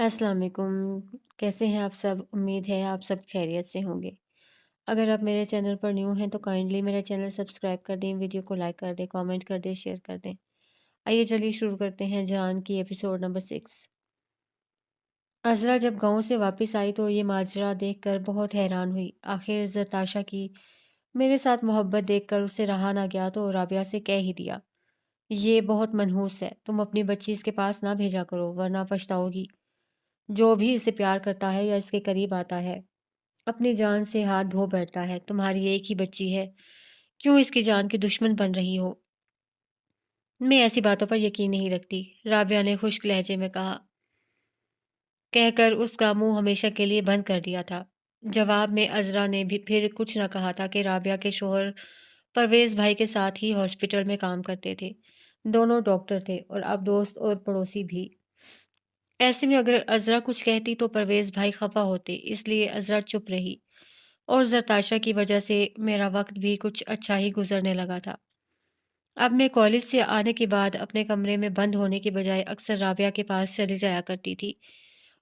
السلام علیکم، کیسے ہیں آپ سب؟ امید ہے آپ سب خیریت سے ہوں گے۔ اگر آپ میرے چینل پر نیو ہیں تو کائنڈلی میرا چینل سبسکرائب کر دیں، ویڈیو کو لائک کر دیں، کامنٹ کر دیں، شیئر کر دیں۔ آئیے چلیے شروع کرتے ہیں جان کی ایپیسوڈ نمبر 6۔ عذرا جب گاؤں سے واپس آئی تو یہ ماجرا دیکھ کر بہت حیران ہوئی۔ آخر زرتاشا کی میرے ساتھ محبت دیکھ کر اسے رہا نہ گیا تو رابعہ سے کہہ ہی دیا، یہ بہت منحوس ہے، تم اپنی بچی اس کے پاس نہ بھیجا کرو ورنہ پچھتاؤ گی۔ جو بھی اسے پیار کرتا ہے یا اس کے قریب آتا ہے اپنی جان سے ہاتھ دھو بیٹھتا ہے۔ تمہاری ایک ہی بچی ہے، کیوں اس کی جان کی دشمن بن رہی ہو؟ میں ایسی باتوں پر یقین نہیں رکھتی، رابعہ نے خشک لہجے میں کہہ کر اس کا منہ ہمیشہ کے لیے بند کر دیا تھا۔ جواب میں عذرا نے بھی پھر کچھ نہ کہا تھا کہ رابعہ کے شوہر پرویز بھائی کے ساتھ ہی ہاسپٹل میں کام کرتے تھے، دونوں ڈاکٹر تھے اور اب دوست اور پڑوسی بھی۔ ایسے میں اگر عذرا کچھ کہتی تو پرویز بھائی خفا ہوتے، اس لیے عذرا چپ رہی، اور زرتاشا کی وجہ سے میرا وقت بھی کچھ اچھا ہی گزرنے لگا تھا۔ اب میں کالج سے آنے کے بعد اپنے کمرے میں بند ہونے کے بجائے اکثر رابعہ کے پاس چلی جایا کرتی تھی،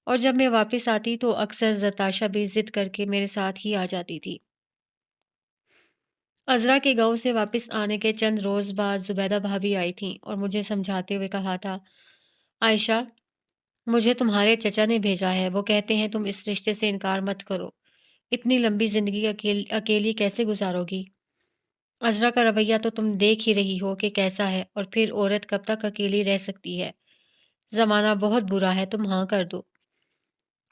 اور جب میں واپس آتی تو اکثر زرتاشا بھی ضد کر کے میرے ساتھ ہی آ جاتی تھی۔ عذرا کے گاؤں سے واپس آنے کے چند روز بعد زبیدہ بھابی آئی تھیں اور مجھے سمجھاتے ہوئے کہا تھا، عائشہ، مجھے تمہارے چچا نے بھیجا ہے، وہ کہتے ہیں تم اس رشتے سے انکار مت کرو، اتنی لمبی زندگی اکیلی کیسے گزارو گی؟ عذرا کا رویہ تو تم دیکھ ہی رہی ہو کہ کیسا ہے، اور پھر عورت کب تک اکیلی رہ سکتی ہے؟ زمانہ بہت برا ہے، تم ہاں کر دو۔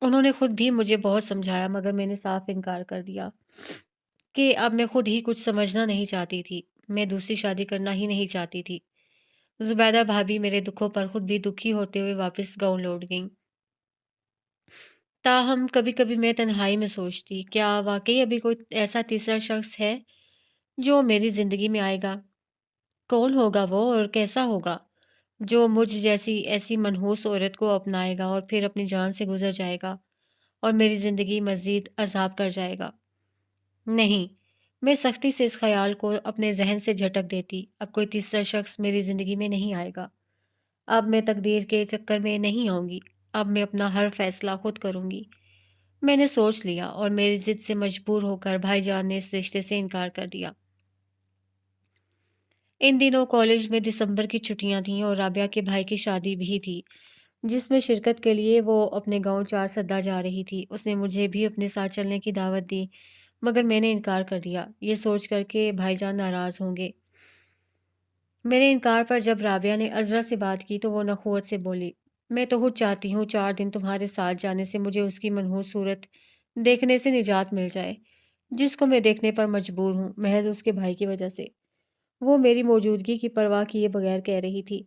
انہوں نے خود بھی مجھے بہت سمجھایا مگر میں نے صاف انکار کر دیا کہ اب میں خود ہی کچھ سمجھنا نہیں چاہتی تھی، میں دوسری شادی کرنا ہی نہیں چاہتی تھی۔ زبیدہ بھابی میرے دکھوں پر خود بھی دکھی ہوتے ہوئے واپس گاؤں لوٹ گئیں۔ تاہم کبھی کبھی میں تنہائی میں سوچتی، کیا واقعی ابھی کوئی ایسا تیسرا شخص ہے جو میری زندگی میں آئے گا؟ کون ہوگا وہ اور کیسا ہوگا، جو مجھ جیسی ایسی منحوس عورت کو اپنائے گا اور پھر اپنی جان سے گزر جائے گا اور میری زندگی مزید عذاب کر جائے گا؟ نہیں، میں سختی سے اس خیال کو اپنے ذہن سے جھٹک دیتی، اب کوئی تیسرا شخص میری زندگی میں نہیں آئے گا، اب میں تقدیر کے چکر میں نہیں آؤں گی، اب میں اپنا ہر فیصلہ خود کروں گی۔ میں نے سوچ لیا اور میری ضد سے مجبور ہو کر بھائی جان نے اس رشتے سے انکار کر دیا۔ ان دنوں کالج میں دسمبر کی چھٹیاں تھیں اور رابعہ کے بھائی کی شادی بھی تھی، جس میں شرکت کے لیے وہ اپنے گاؤں چار سدہ جا رہی تھی۔ اس نے مجھے بھی اپنے ساتھ چلنے کی دعوت دی مگر میں نے انکار کر دیا، یہ سوچ کر کہ بھائی جان ناراض ہوں گے۔ میرے انکار پر جب رابعہ نے عذرا سے بات کی تو وہ نخوت سے بولی، میں تو خود چاہتی ہوں 4 دن تمہارے ساتھ جانے سے مجھے اس کی منحوس صورت دیکھنے سے نجات مل جائے، جس کو میں دیکھنے پر مجبور ہوں محض اس کے بھائی کی وجہ سے۔ وہ میری موجودگی کی پرواہ کیے بغیر کہہ رہی تھی،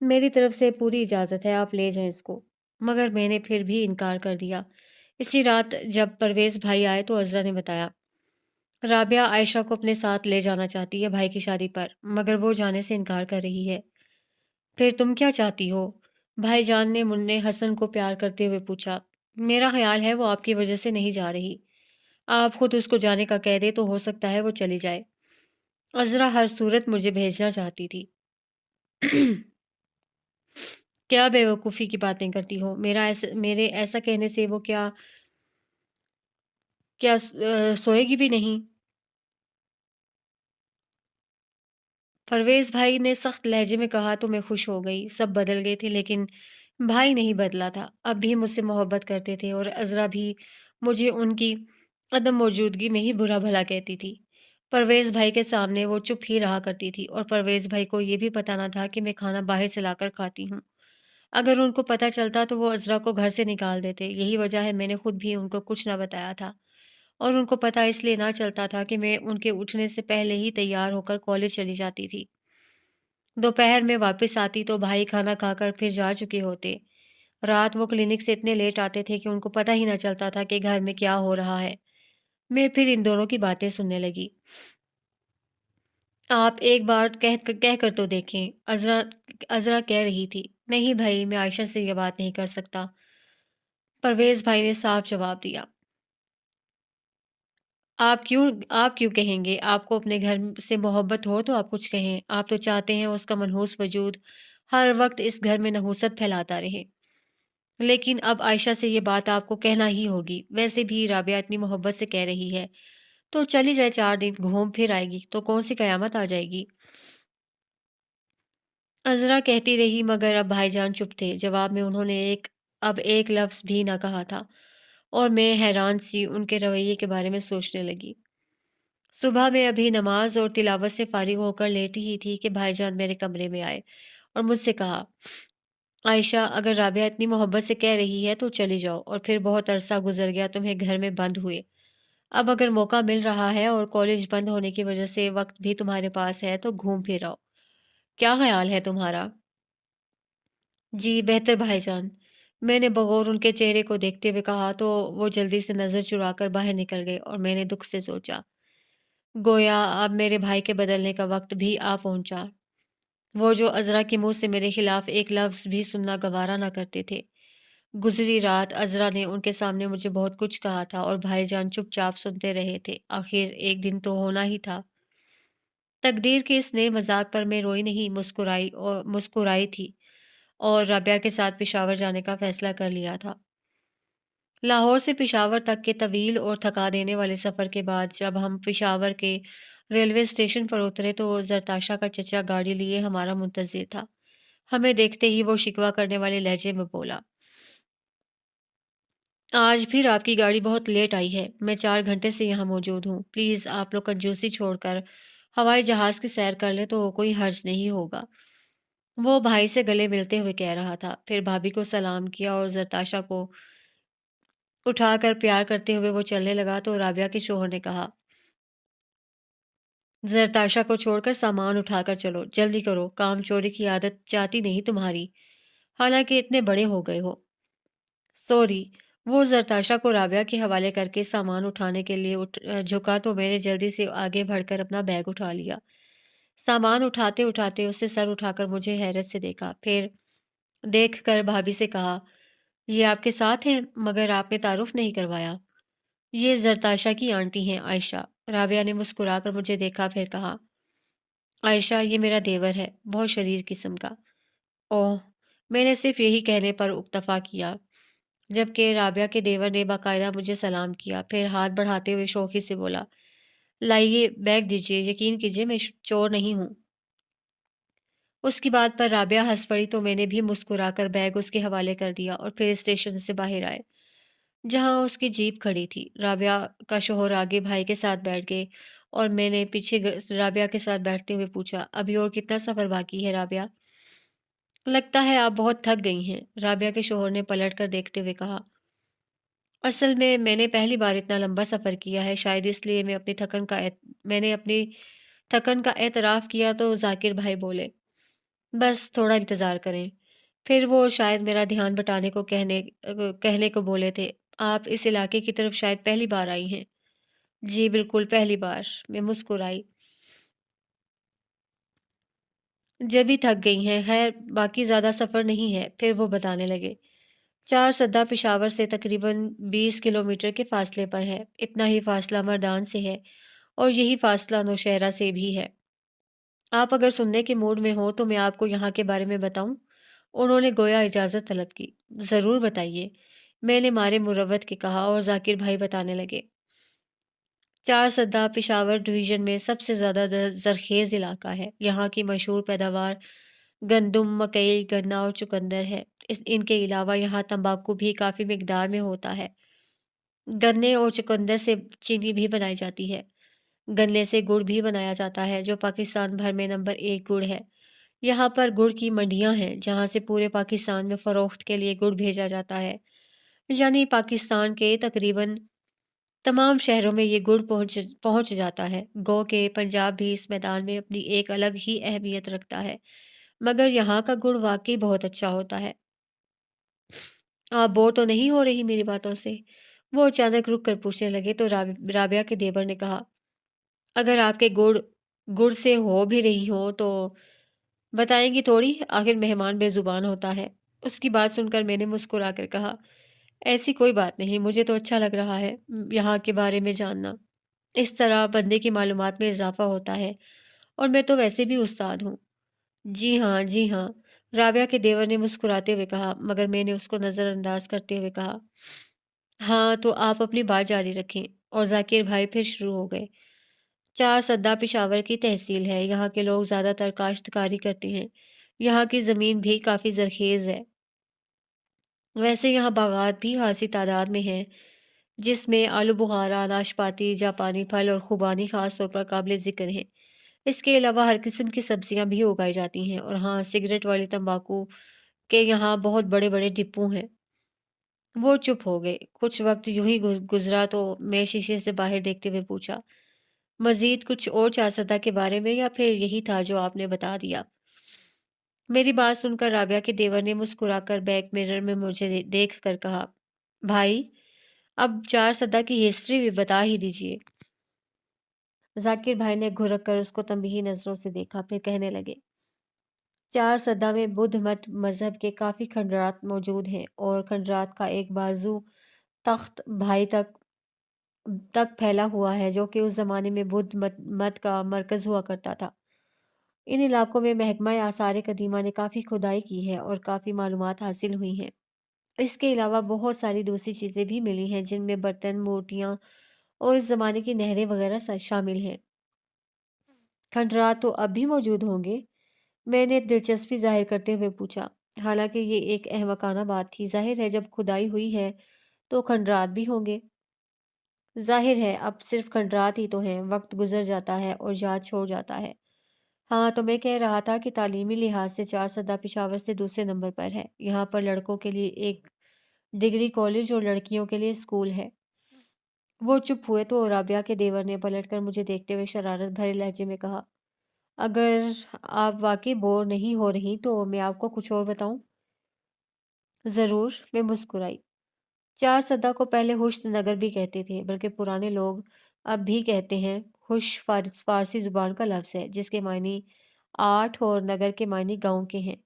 میری طرف سے پوری اجازت ہے، آپ لے جائیں اس کو، مگر میں نے پھر بھی انکار کر دیا۔ اسی رات جب پرویز بھائی آئے تو عذرا نے بتایا، رابعہ عائشہ کو اپنے ساتھ لے جانا چاہتی ہے بھائی کی شادی پر، مگر وہ جانے سے انکار کر رہی ہے۔ پھر تم کیا چاہتی ہو؟ بھائی جان نے منع حسن کو پیار کرتے ہوئے پوچھا۔ میرا خیال ہے وہ آپ کی وجہ سے نہیں جا رہی، آپ خود اس کو جانے کا کہہ دے تو ہو سکتا ہے وہ چلی جائے۔ عذرا ہر صورت مجھے بھیجنا چاہتی تھی۔ کیا بے وقوفی کی باتیں کرتی ہو، میرے ایسا کہنے سے وہ کیا سوئے گی بھی نہیں؟ پرویز بھائی نے سخت لہجے میں کہا تو میں خوش ہو گئی، سب بدل گئے تھے لیکن بھائی نہیں بدلا تھا، اب بھی مجھ سے محبت کرتے تھے اور عذرا بھی مجھے ان کی عدم موجودگی میں ہی برا بھلا کہتی تھی۔ پرویز بھائی کے سامنے وہ چپ ہی رہا کرتی تھی اور پرویز بھائی کو یہ بھی پتہ نہ تھا کہ میں کھانا باہر سے لا کر کھاتی ہوں۔ اگر ان کو پتہ چلتا تو وہ عذرا کو گھر سے نکال دیتے، یہی وجہ ہے میں نے خود بھی ان کو کچھ نہ بتایا تھا، اور ان کو پتہ اس لیے نہ چلتا تھا کہ میں ان کے اٹھنے سے پہلے ہی تیار ہو کر کالج چلی جاتی تھی۔ دوپہر میں واپس آتی تو بھائی کھانا کھا کر پھر جا چکے ہوتے۔ رات وہ کلینک سے اتنے لیٹ آتے تھے کہ ان کو پتہ ہی نہ چلتا تھا کہ گھر میں کیا ہو رہا ہے۔ میں پھر ان دونوں کی باتیں سننے لگی۔ آپ ایک بار کہہ کر تو دیکھیں، عذرا کہہ رہی تھی۔ نہیں بھائی، میں عائشہ سے یہ بات نہیں کر سکتا، پرویز بھائی نے صاف جواب دیا۔ آپ کیوں کہیں گے؟ آپ کو اپنے گھر سے محبت ہو تو آپ کچھ کہیں، آپ تو چاہتے ہیں اس کا منحوس وجود ہر وقت اس گھر میں نحوست پھیلاتا رہے۔ لیکن اب عائشہ سے یہ بات آپ کو کہنا ہی ہوگی، ویسے بھی رابعہ اتنی محبت سے کہہ رہی ہے تو چلی جائے، 4 دن گھوم پھر آئے گی تو کون سی قیامت آ جائے گی؟ عذرا کہتی رہی مگر اب بھائی جان چپ تھے، جواب میں انہوں نے اب ایک لفظ بھی نہ کہا تھا، اور میں حیران سی ان کے رویے کے بارے میں سوچنے لگی۔ صبح میں ابھی نماز اور تلاوت سے فارغ ہو کر لیٹی ہی تھی کہ بھائی جان میرے کمرے میں آئے اور مجھ سے کہا، عائشہ اگر رابعہ اتنی محبت سے کہہ رہی ہے تو چلی جاؤ، اور پھر بہت عرصہ گزر گیا تمہیں گھر میں بند ہوئے، اب اگر موقع مل رہا ہے اور کالج بند ہونے کی وجہ سے وقت بھی تمہارے پاس ہے تو گھوم پھر آؤ، کیا خیال ہے تمہارا؟ جی بہتر بھائی جان، میں نے بغور ان کے چہرے کو دیکھتے ہوئے کہا تو وہ جلدی سے نظر چرا کر باہر نکل گئے، اور میں نے دکھ سے سوچا، گویا اب میرے بھائی کے بدلنے کا وقت بھی آ پہنچا۔ وہ جو عذرا کے منہ سے میرے خلاف ایک لفظ بھی سننا گوارا نہ کرتے تھے۔ گزری رات عذرا نے ان کے سامنے مجھے بہت کچھ کہا تھا اور بھائی جان چپ چاپ سنتے رہے تھے، آخر ایک دن تو ہونا ہی تھا۔ تقدیر کے اس نئے مذاق پر میں روئی نہیں، مسکرائی تھی، اور رابعہ کے ساتھ پشاور جانے کا فیصلہ کر لیا تھا۔ لاہور سے پشاور تک کے طویل اور تھکا دینے والے سفر کے بعد جب ہم پشاور کے ریلوے اسٹیشن پر اترے تو زرتاشا کا چچا گاڑی لیے ہمارا منتظر تھا۔ ہمیں دیکھتے ہی وہ شکوہ کرنے والے لہجے میں بولا، آج پھر آپ کی گاڑی بہت لیٹ آئی ہے، میں 4 گھنٹے سے یہاں موجود ہوں، پلیز آپ لوگ کنجوسی چھوڑ کر ہوائی جہاز کی سیر کر لیں تو کوئی حرج نہیں ہوگا۔ وہ بھائی سے گلے ملتے ہوئے کہہ رہا تھا، پھر بھابھی کو سلام کیا اور زرتاشا کو اٹھا کر پیار کرتے ہوئے وہ چلنے لگا تو رابعہ کے شوہر نے کہا، زرتاشا کو چھوڑ کر سامان اٹھا کر چلو، جلدی کرو، کام چوری کی عادت جاتی نہیں تمہاری، حالانکہ اتنے بڑے ہو گئے ہو۔ سوری۔ وہ زرتاشا کو رابعہ کے حوالے کر کے سامان اٹھانے کے لیے جھکا تو میں نے جلدی سے آگے بڑھ کر اپنا بیگ اٹھا لیا۔ سامان اٹھاتے اٹھاتے اس سے سر اٹھا کر مجھے حیرت سے دیکھا، پھر دیکھ کر بھابھی سے کہا، یہ آپ کے ساتھ ہیں مگر آپ نے تعارف نہیں کروایا۔ یہ زرتاشا کی آنٹی ہیں، عائشہ۔ رابعہ نے مسکرا کر مجھے دیکھا، پھر کہا، عائشہ یہ میرا دیور ہے، بہت شریر قسم کا۔ اوہ، میں نے صرف یہی کہنے پر اکتفا کیا، جبکہ رابعہ کے دیور نے باقاعدہ مجھے سلام کیا، پھر ہاتھ بڑھاتے ہوئے شوخی سے بولا، لائیے بیگ دیجیے، یقین کیجیے میں چور نہیں ہوں۔ اس کی بات پر رابعہ ہنس پڑی تو میں نے بھی مسکرا کر بیگ اس کے حوالے کر دیا اور پھر اسٹیشن سے باہر آئے، جہاں اس کی جیپ کھڑی تھی۔ رابعہ کا شوہر آگے بھائی کے ساتھ بیٹھ گئے اور میں نے پیچھے رابعہ کے ساتھ بیٹھتے ہوئے پوچھا، ابھی اور کتنا سفر باقی ہے رابعہ؟ لگتا ہے آپ بہت تھک گئی ہیں، رابعہ کے شوہر نے پلٹ کر دیکھتے ہوئے کہا، اصل میں نے پہلی بار اتنا لمبا سفر کیا ہے، شاید اس لیے میں نے اپنی تھکن کا اعتراف کیا تو ذاکر بھائی بولے، بس تھوڑا انتظار کریں۔ پھر وہ شاید میرا دھیان بٹانے کو کہنے کو بولے تھے، آپ اس علاقے کی طرف شاید پہلی بار آئی ہیں؟ جی بالکل پہلی بار، میں مسکرائی، جبھی تھک گئی ہیں، خیر باقی زیادہ سفر نہیں ہے۔ پھر وہ بتانے لگے، 4 سدہ پشاور سے تقریباً 20 کلومیٹر کے فاصلے پر ہے، اتنا ہی فاصلہ مردان سے ہے اور یہی فاصلہ نوشہرہ سے بھی ہے۔ آپ اگر سننے کے موڈ میں ہو تو میں آپ کو یہاں کے بارے میں بتاؤں؟ انہوں نے گویا اجازت طلب کی۔ ضرور بتائیے، میں نے مارے مروت کے کہا اور ذاکر بھائی بتانے لگے۔ 4 سدہ پشاور ڈویژن میں سب سے زیادہ زرخیز علاقہ ہے، یہاں کی مشہور پیداوار گندم، مکئی، گنا اور چقندر ہے۔ ان کے علاوہ یہاں تمباکو بھی کافی مقدار میں ہوتا ہے۔ گنے اور چقندر سے چینی بھی بنائی جاتی ہے۔ گنے سے گڑ بھی بنایا جاتا ہے جو پاکستان بھر میں نمبر 1 گڑ ہے۔ یہاں پر گڑ کی منڈیاں ہیں جہاں سے پورے پاکستان میں فروخت کے لیے گڑ بھیجا جاتا ہے، یعنی پاکستان کے تقریباً تمام شہروں میں یہ گڑ پہنچ جاتا ہے۔ گو کہ پنجاب بھی اس میدان میں اپنی ایک الگ ہی اہمیت رکھتا ہے، مگر یہاں کا گڑ واقعی بہت اچھا ہوتا ہے۔ آپ بور تو نہیں ہو رہی میری باتوں سے؟ وہ اچانک رک کر پوچھنے لگے تو رابعہ کے دیور نے کہا، اگر آپ کے گڑ سے ہو بھی رہی ہوں تو بتائیں گی تھوڑی، آخر مہمان بے زبان ہوتا ہے۔ اس کی بات سن کر میں نے مسکرا کر کہا، ایسی کوئی بات نہیں، مجھے تو اچھا لگ رہا ہے یہاں کے بارے میں جاننا، اس طرح بندے کی معلومات میں اضافہ ہوتا ہے، اور میں تو ویسے بھی استاد ہوں۔ جی ہاں جی ہاں، رابعہ کے دیور نے مسکراتے ہوئے کہا، مگر میں نے اس کو نظر انداز کرتے ہوئے کہا، ہاں تو آپ اپنی بات جاری رکھیں۔ اور ذاکر بھائی پھر شروع ہو گئے۔ چار سدہ پشاور کی تحصیل ہے، یہاں کے لوگ زیادہ تر کاشتکاری کرتے ہیں، یہاں کی زمین بھی کافی زرخیز ہے، ویسے یہاں باغات بھی خاصی تعداد میں ہیں، جس میں آلو بخارا، ناشپاتی، جاپانی پھل اور خوبانی خاص طور پر قابل ذکر ہیں۔ اس کے علاوہ ہر قسم کی سبزیاں بھی اگائی جاتی ہیں، اور ہاں سگریٹ والی تمباکو کے یہاں بہت بڑے بڑے ڈپو ہیں۔ وہ چپ ہو گئے۔ کچھ وقت یوں ہی گزرا تو میں شیشے سے باہر دیکھتے ہوئے پوچھا، مزید کچھ اور چار سدہ کے بارے میں یا پھر یہی تھا جو آپ نے بتا دیا؟ میری بات سن کر رابعہ کے دیور نے مسکرا کر بیک میرر میں مجھے دیکھ کر کہا، بھائی اب چار سدہ کی ہسٹری بھی بتا ہی دیجئے۔ ذاکر بھائی نے گھرک کر اس کو تنبیہی نظروں سے دیکھا، پھر کہنے لگے، چار سدہ میں بدھ مت مذہب کے کافی کھنڈرات موجود ہیں، اور کھنڈرات کا ایک بازو تخت بھائی تک پھیلا ہوا ہے، جو کہ اس زمانے میں بدھ مت کا مرکز ہوا کرتا تھا۔ ان علاقوں میں محکمہ آثار قدیمہ نے کافی کھدائی کی ہے اور کافی معلومات حاصل ہوئی ہیں۔ اس کے علاوہ بہت ساری دوسری چیزیں بھی ملی ہیں، جن میں برتن، مورتیاں اور اس زمانے کی نہریں وغیرہ شامل ہیں۔ کھنڈرات تو اب بھی موجود ہوں گے؟ میں نے دلچسپی ظاہر کرتے ہوئے پوچھا، حالانکہ یہ ایک احمقانہ بات تھی۔ ظاہر ہے جب کھدائی ہوئی ہے تو کھنڈرات بھی ہوں گے۔ ظاہر ہے اب صرف کھنڈرات ہی تو ہیں، وقت گزر جاتا ہے اور یاد چھوڑ جاتا ہے۔ ہاں تو میں کہہ رہا تھا کہ تعلیمی لحاظ سے چار سدہ پشاور سے دوسرے نمبر پر ہے۔ یہاں پر لڑکوں کے لیے ایک ڈگری کالج اور لڑکیوں کے لیے اسکول ہے۔ وہ چپ ہوئے تو رابعہ کے دیور نے پلٹ کر مجھے دیکھتے ہوئے شرارت بھرے لہجے میں کہا، اگر آپ واقعی بور نہیں ہو رہی تو میں آپ کو کچھ اور بتاؤں؟ ضرور، میں مسکرائی۔ چار سدہ کو پہلے ہشت نگر بھی کہتے تھے، بلکہ پرانے لوگ اب بھی کہتے ہیں۔ ہش فارسی زبان کا لفظ ہے، جس کے معنی 8 اور نگر کے معنی گاؤں کے ہیں۔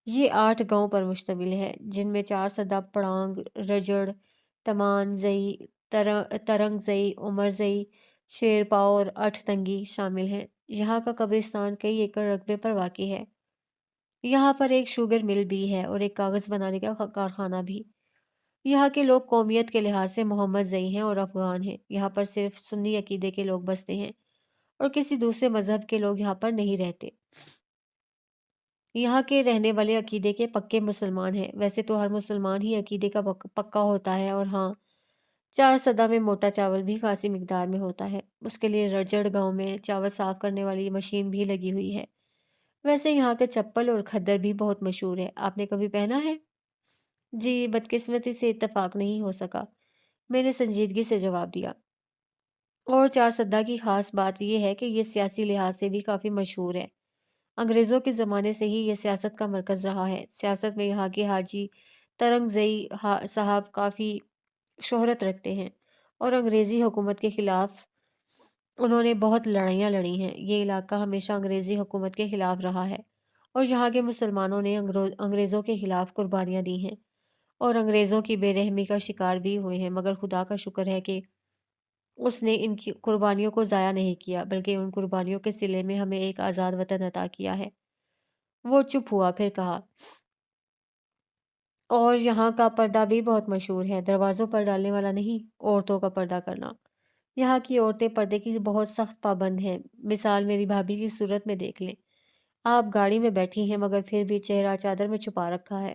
یہ 8 گاؤں پر مشتمل ہے، جن میں چار سدہ، پڑانگ، رجڑ، تمان زئی، ترنگ زئی، عمر زئی، شیر پاؤ اور اٹھ تنگی شامل ہیں۔ یہاں کا قبرستان کئی ایکڑ رقبے پر واقع ہے۔ یہاں پر ایک شوگر مل بھی ہے اور ایک کاغذ بنانے کا کارخانہ بھی۔ یہاں کے لوگ قومیت کے لحاظ سے محمد زئی ہیں اور افغان ہیں۔ یہاں پر صرف سنی عقیدے کے لوگ بستے ہیں اور کسی دوسرے مذہب کے لوگ یہاں پر نہیں رہتے۔ یہاں کے رہنے والے عقیدے کے پکے مسلمان ہیں۔ ویسے تو ہر مسلمان ہی عقیدے کا پکا ہوتا ہے، اور ہاں چار سدہ میں موٹا چاول بھی خاصی مقدار میں ہوتا ہے۔ اس کے لیے رجڑ گاؤں میں چاول صاف کرنے والی مشین بھی لگی ہوئی ہے۔ ویسے یہاں کے چپل اور کھدر بھی بہت مشہور ہے، آپ نے کبھی پہنا ہے؟ جی، بدقسمتی سے اتفاق نہیں ہو سکا، میں نے سنجیدگی سے جواب دیا۔ اور چار سدہ کی خاص بات یہ ہے کہ یہ سیاسی لحاظ سے بھی کافی مشہور ہے۔ انگریزوں کے زمانے سے ہی یہ سیاست کا مرکز رہا ہے۔ سیاست میں یہاں کے حاجی ترنگ زئی صاحب کافی شہرت رکھتے ہیں، اور انگریزی حکومت کے خلاف انہوں نے بہت لڑائیاں لڑی ہیں۔ یہ علاقہ ہمیشہ انگریزی حکومت کے خلاف رہا ہے، اور یہاں کے مسلمانوں نے انگریزوں کے خلاف قربانیاں دی ہیں اور انگریزوں کی بے رحمی کا شکار بھی ہوئے ہیں، مگر خدا کا شکر ہے کہ اس نے ان کی قربانیوں کو ضائع نہیں کیا، بلکہ ان قربانیوں کے صلے میں ہمیں ایک آزاد وطن عطا کیا ہے۔ وہ چپ ہوا، پھر کہا، اور یہاں کا پردہ بھی بہت مشہور ہے، دروازوں پر ڈالنے والا نہیں، عورتوں کا پردہ کرنا۔ یہاں کی عورتیں پردے کی بہت سخت پابند ہیں۔ مثال میری بھابھی کی صورت میں دیکھ لیں، آپ گاڑی میں بیٹھی ہیں مگر پھر بھی چہرہ چادر میں چھپا رکھا ہے۔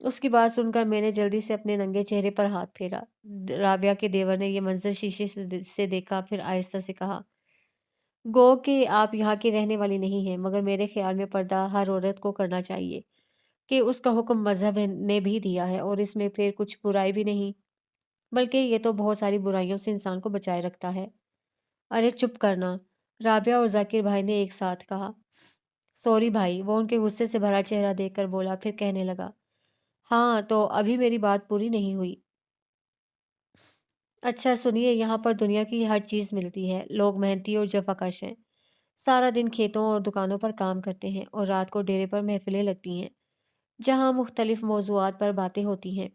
اس کی بات سن کر میں نے جلدی سے اپنے ننگے چہرے پر ہاتھ پھیرا۔ رابعہ کے دیور نے یہ منظر شیشے سے دیکھا، پھر آہستہ سے کہا، گو کہ آپ یہاں کی رہنے والی نہیں ہیں، مگر میرے خیال میں پردہ ہر عورت کو کرنا چاہیے، کہ اس کا حکم مذہب نے بھی دیا ہے، اور اس میں پھر کچھ برائی بھی نہیں، بلکہ یہ تو بہت ساری برائیوں سے انسان کو بچائے رکھتا ہے۔ ارے چپ کرنا، رابعہ اور ذاکر بھائی نے ایک ساتھ کہا۔ سوری بھائی، وہ ان کے غصے سے بھرا چہرہ دیکھ کر بولا، پھر کہنے لگا، ہاں تو ابھی میری بات پوری نہیں ہوئی۔ اچھا سنیے، یہاں پر دنیا کی ہر چیز ملتی ہے، لوگ محنتی اور جفاکش ہیں، سارا دن کھیتوں اور دکانوں پر کام کرتے ہیں، اور رات کو ڈیرے پر محفلیں لگتی ہیں، جہاں مختلف موضوعات پر باتیں ہوتی ہیں۔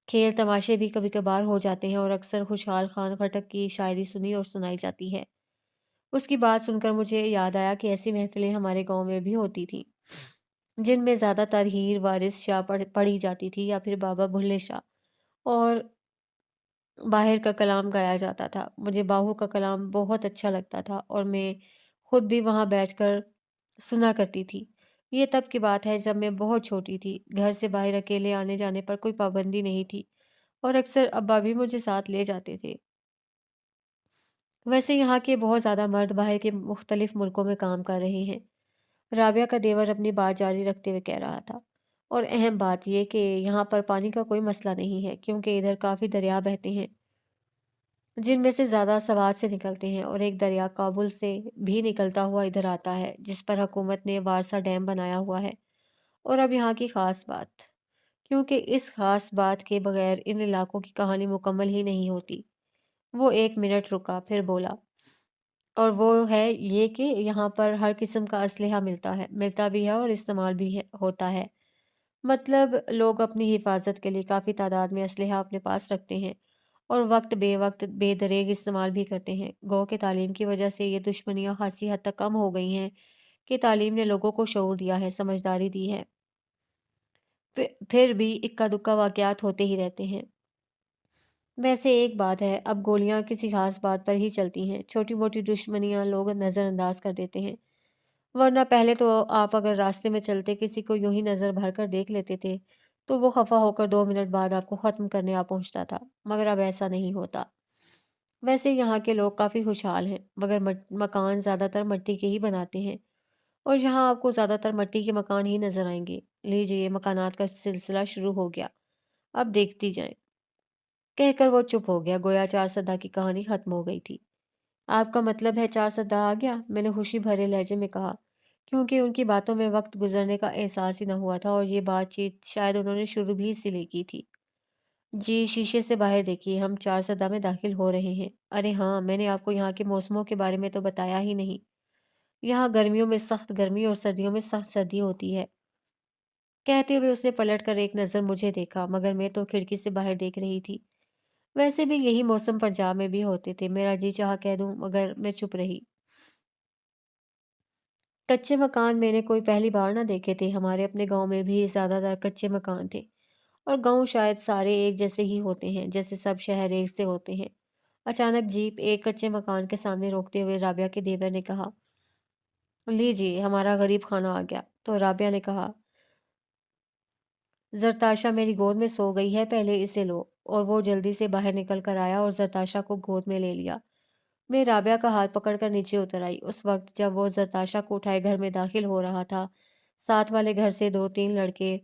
کھیل تماشے بھی کبھی کبھار ہو جاتے ہیں، اور اکثر خوشحال خان خٹک کی شاعری سنی اور سنائی جاتی ہے۔ اس کی بات سن کر مجھے یاد آیا کہ ایسی محفلیں ہمارے گاؤں میں بھی ہوتی تھیں۔ جن میں زیادہ تر ہیر وارث شاہ پڑھی جاتی تھی یا پھر بابا بھلے شاہ، اور باہر کا کلام گایا جاتا تھا۔ مجھے باہو کا کلام بہت اچھا لگتا تھا اور میں خود بھی وہاں بیٹھ کر سنا کرتی تھی۔ یہ تب کی بات ہے جب میں بہت چھوٹی تھی، گھر سے باہر اکیلے آنے جانے پر کوئی پابندی نہیں تھی اور اکثر ابا بھی مجھے ساتھ لے جاتے تھے۔ ویسے یہاں کے بہت زیادہ مرد باہر کے مختلف ملکوں میں کام کر رہے ہیں۔ رابعہ کا دیور اپنی بات جاری رکھتے ہوئے کہہ رہا تھا، اور اہم بات یہ کہ یہاں پر پانی کا کوئی مسئلہ نہیں ہے کیونکہ ادھر کافی دریا بہتے ہیں جن میں سے زیادہ سوات سے نکلتے ہیں، اور ایک دریا کابل سے بھی نکلتا ہوا ادھر آتا ہے جس پر حکومت نے وارسا ڈیم بنایا ہوا ہے۔ اور اب یہاں کی خاص بات، کیونکہ اس خاص بات کے بغیر ان علاقوں کی کہانی مکمل ہی نہیں ہوتی۔ وہ 1 منٹ رکا، پھر بولا، اور وہ ہے یہ کہ یہاں پر ہر قسم کا اسلحہ ملتا بھی ہے اور استعمال بھی ہوتا ہے۔ مطلب لوگ اپنی حفاظت کے لیے کافی تعداد میں اسلحہ اپنے پاس رکھتے ہیں اور وقت بے دریغ استعمال بھی کرتے ہیں۔ گو کے تعلیم کی وجہ سے یہ دشمنیاں خاصی حد تک کم ہو گئی ہیں کہ تعلیم نے لوگوں کو شعور دیا ہے، سمجھداری دی ہے۔ پھر بھی اکا دکا واقعات ہوتے ہی رہتے ہیں۔ ویسے ایک بات ہے، اب گولیاں کسی خاص بات پر ہی چلتی ہیں، چھوٹی موٹی دشمنیاں لوگ نظر انداز کر دیتے ہیں، ورنہ پہلے تو آپ اگر راستے میں چلتے کسی کو یوں ہی نظر بھر کر دیکھ لیتے تھے تو وہ خفا ہو کر 2 منٹ بعد آپ کو ختم کرنے آ پہنچتا تھا، مگر اب ایسا نہیں ہوتا۔ ویسے یہاں کے لوگ کافی خوشحال ہیں، مگر مکان زیادہ تر مٹی کے ہی بناتے ہیں، اور یہاں آپ کو زیادہ تر مٹی کے مکان ہی نظر آئیں گے۔ لیجئے، مکانات کا سلسلہ شروع ہو گیا، اب دیکھتی جائیں۔ کہہ کر وہ چپ ہو گیا، گویا 4 سدہ کی کہانی ختم ہو گئی تھی۔ آپ کا مطلب ہے 4 سدہ آ گیا؟ میں نے خوشی بھرے لہجے میں کہا، کیونکہ ان کی باتوں میں وقت گزرنے کا احساس ہی نہ ہوا تھا اور یہ بات چیت شاید انہوں نے شروع بھی اسی لیے کی تھی۔ جی، شیشے سے باہر دیکھیے، ہم 4 سدہ میں داخل ہو رہے ہیں۔ ارے ہاں، میں نے آپ کو یہاں کے موسموں کے بارے میں تو بتایا ہی نہیں۔ یہاں گرمیوں میں سخت گرمی اور سردیوں میں سخت سردی ہوتی ہے۔ کہتے ہوئے اس نے پلٹ کر ایک نظر مجھے دیکھا، مگر میں تو کھڑکی سے باہر دیکھ رہی تھی۔ ویسے بھی یہی موسم پنجاب میں بھی ہوتے تھے، میرا جی چاہا کہہ دوں، مگر میں چپ رہی۔ کچے مکان میں نے کوئی پہلی بار نہ دیکھے تھے، ہمارے اپنے گاؤں میں بھی زیادہ تر کچے مکان تھے، اور گاؤں شاید سارے ایک جیسے ہی ہوتے ہیں، جیسے سب شہر ایک سے ہوتے ہیں۔ اچانک جیپ ایک کچے مکان کے سامنے روکتے ہوئے رابعہ کے دیور نے کہا، لیجیے، ہمارا غریب خانہ آ گیا۔ تو رابعہ نے کہا، زرتاشا میری گود میں سو گئی ہے، پہلے اسے لو، اور وہ جلدی سے باہر نکل کر آیا اور زرتاشا کو گود میں لے لیا۔ میں رابعہ کا ہاتھ پکڑ کر نیچے اتر آئی۔ اس وقت جب وہ زرتاشا کو اٹھائے گھر میں داخل ہو رہا تھا، ساتھ والے گھر سے 2 3 لڑکے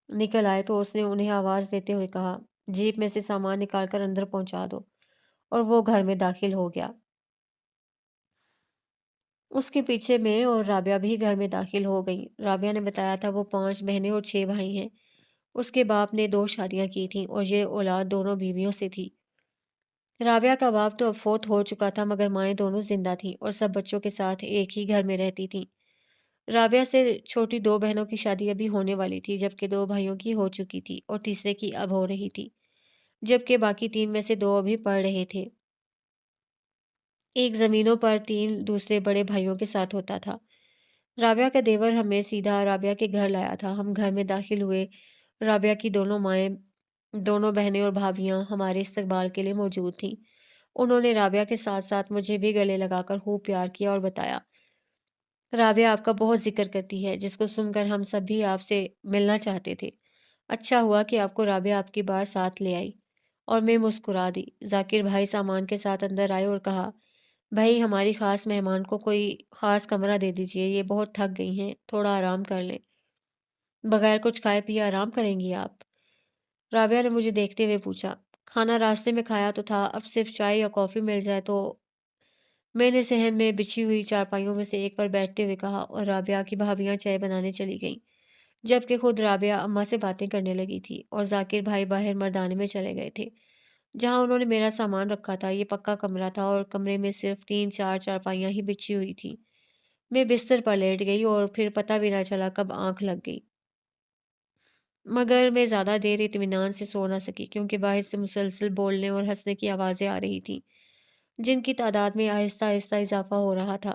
نکل آئے تو اس نے انہیں آواز دیتے ہوئے کہا، جیپ میں سے سامان نکال کر اندر پہنچا دو، اور وہ گھر میں داخل ہو گیا۔ اس کے پیچھے میں اور رابعہ بھی گھر میں داخل ہو گئیں۔ رابعہ نے بتایا تھا وہ 5 بہنیں اور 6 بھائی ہیں۔ اس کے باپ نے 2 شادیاں کی تھیں اور یہ اولاد دونوں بیویوں سے تھی۔ رابعہ کا باپ تو اب فوت ہو چکا تھا، مگر مائیں دونوں زندہ تھیں اور سب بچوں کے ساتھ ایک ہی گھر میں رہتی تھیں۔ رابعہ سے چھوٹی 2 بہنوں کی شادی ابھی ہونے والی تھی، جبکہ 2 بھائیوں کی ہو چکی تھی اور تیسرے کی اب ہو رہی تھی، جبکہ باقی 3 میں سے 2 ابھی پڑھ رہے تھے۔ ایک زمینوں پر 3 دوسرے بڑے بھائیوں کے ساتھ ہوتا تھا۔ رابعہ کا دیور ہمیں سیدھا رابعہ کے گھر لایا تھا۔ ہم گھر میں داخل ہوئے، رابعہ کی دونوں مائیں، دونوں بہنیں اور بھابیاں ہمارے استقبال کے لیے موجود تھیں۔ انہوں نے رابعہ کے ساتھ ساتھ مجھے بھی گلے لگا کر خوب پیار کیا اور بتایا، رابعہ آپ کا بہت ذکر کرتی ہے، جس کو سن کر ہم سب بھی آپ سے ملنا چاہتے تھے۔ اچھا ہوا کہ آپ کو رابعہ آپ کی بات ساتھ لے آئی۔ اور میں مسکرا دی۔ ذاکر بھائی سامان کے ساتھ اندر آئے اور کہا، بھائی ہماری خاص مہمان کو کوئی خاص کمرہ دے دیجئے، یہ بہت تھک گئی ہیں، تھوڑا آرام کر لیں۔ بغیر کچھ کھائے پیے آرام کریں گی آپ؟ رابعہ نے مجھے دیکھتے ہوئے پوچھا۔ کھانا راستے میں کھایا تو تھا، اب صرف چائے یا کافی مل جائے تو۔ میں نے صحن میں بچھی ہوئی چارپائیوں میں سے ایک پر بیٹھتے ہوئے کہا، اور رابعہ کی بھابیاں چائے بنانے چلی گئیں، جبکہ خود رابعہ اماں سے باتیں کرنے لگی تھی، اور ذاکر بھائی باہر مردانے میں چلے گئے تھے جہاں انہوں نے میرا سامان رکھا تھا۔ یہ پکا کمرہ تھا اور کمرے میں صرف 3 4 چارپائیاں ہی بچھی ہوئی تھیں۔ میں بستر پر لیٹ گئی اور پھر پتہ بھی نہ چلا کب آنکھ لگ گئی، مگر میں زیادہ دیر اطمینان سے سو نہ سکی کیونکہ باہر سے مسلسل بولنے اور ہنسنے کی آوازیں آ رہی تھیں، جن کی تعداد میں آہستہ آہستہ اضافہ ہو رہا تھا۔